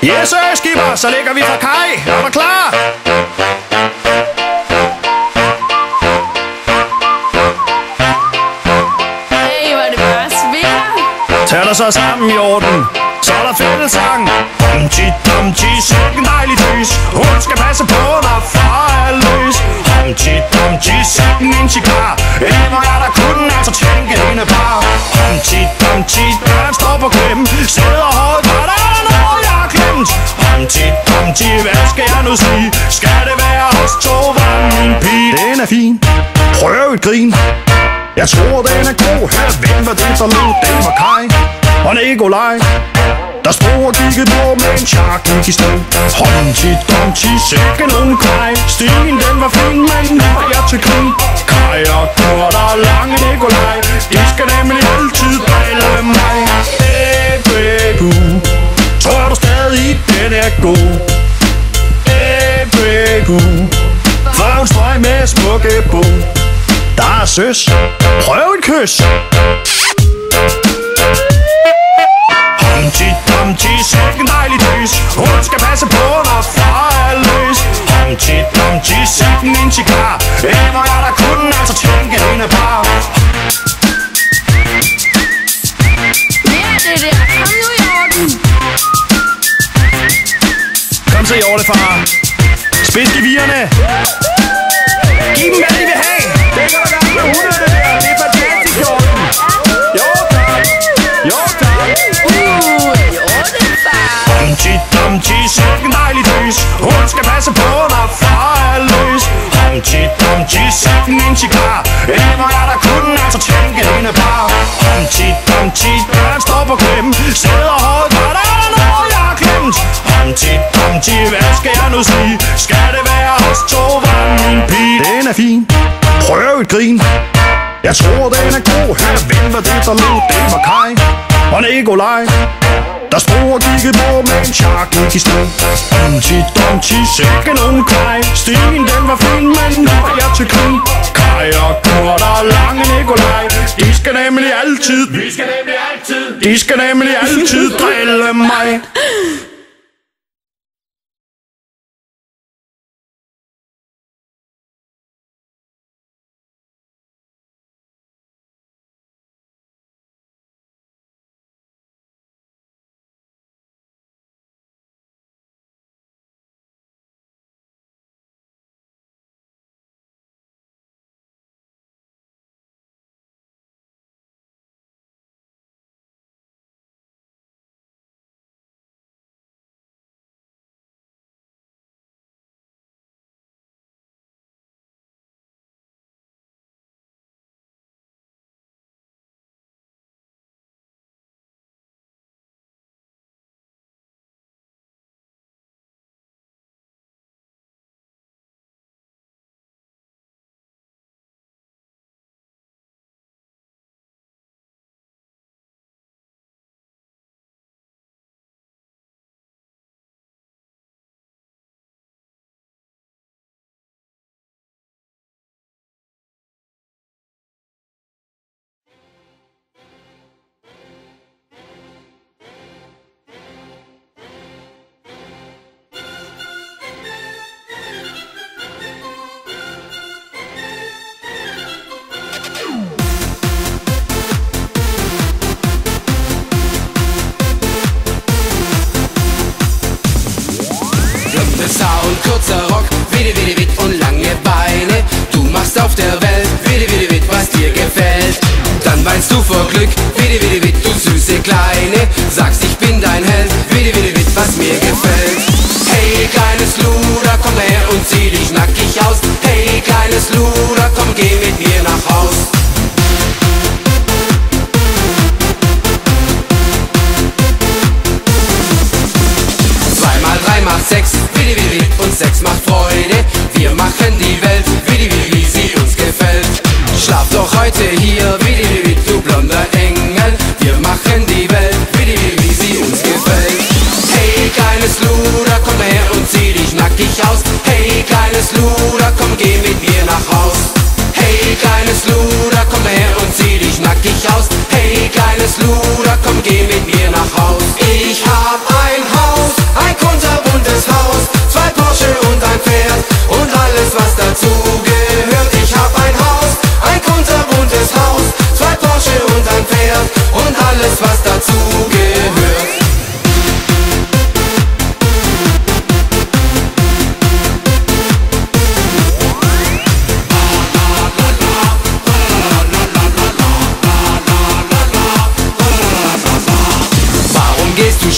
Yes, skipper, så ligger vi fra kaj. Er du klar? Hey, hvor er det bare svært. Tag dig så sammen i orden. Så er der fællesang. Humpty, sikken dejlig tøs. Hun skal passe på, når far er løs. Humpty, sikken en chikar. Emmer jeg der kunne altså tænke hende par. Humpty, døren står på klem. Sidder hårdt, og der er noget jeg har glemt. Humpty, hvad skal jeg nu sige? Skal det være os to, var min pige? Den er fin. Prøv et grin. Jeg tror den er god. Her, hvem var det der lød? Den var Kaj og Nikolaj, der sprog og kiggede på, med en shark gik i stå. Humpty, sikke nogen Kaj. Stigen den var fin, men nu er jeg til grin. Kaj og Kurt og lange Nikolaj, de skal nemlig altid drille mig. Ebbe, tror du stadig den er god? Ebbe, for hun strøg med smukke bo. Der er søs, prøv et kys. Humpty, sikken dejlig tøs. Hun skal passe på, når far er løs. Humpty, sikken en chikar. Emmer jeg der kunne altså tænke hende par. Ja, det der. Kom nu i orden. Kom så i orden, far. Spids gevirerne. Giv dem, hvad de vil have. Det går da med 100 der. Det er fantastisk, Jordan. Jo, tak. Jo, tak. I orden, far. Humpty, sikken dejlig tøs. Hun skal passe på, når far er løs. Humpty, sikken en chikar. Emmer jeg der kunne altså tænke hende par. Humpty, døren står på klem. Sidder hårdt, og der er noget jeg har glemt. Humpty, hvad skal jeg nu sige? Skal det være os to, var min pige? Den er fin. Prøv et grin. Jeg tror den er god. Her, hvem var det der lød? Den var Kaj og Nikolaj, der sprog og kiggede på, med en shark gik i stå. Humpty, sikke nogen Kaj. Stigen den var fin, men nu er jeg til grin. Kaj og Kurt og lange Nikolaj, de skal nemlig altid, de skal nemlig altid drille mig. Und kurzer Rock, witt und lange Beine. Du machst auf der Welt, witt, was dir gefällt. Dann weinst du vor Glück, witt, du süße Kleine. Sagst, ich bin dein Held, witt, was mir gefällt. Hey, kleines Luder, komm her und zieh dich nackig aus. Hey, kleines Luder, komm, geh mit mir nach Haus. Macht Sex, witt, und Sex macht Freude. Wir machen die Welt, witt, wie sie uns gefällt. Schlaf doch heute hier, witt, du blonder Engel. Wir machen die Welt, witt, wie sie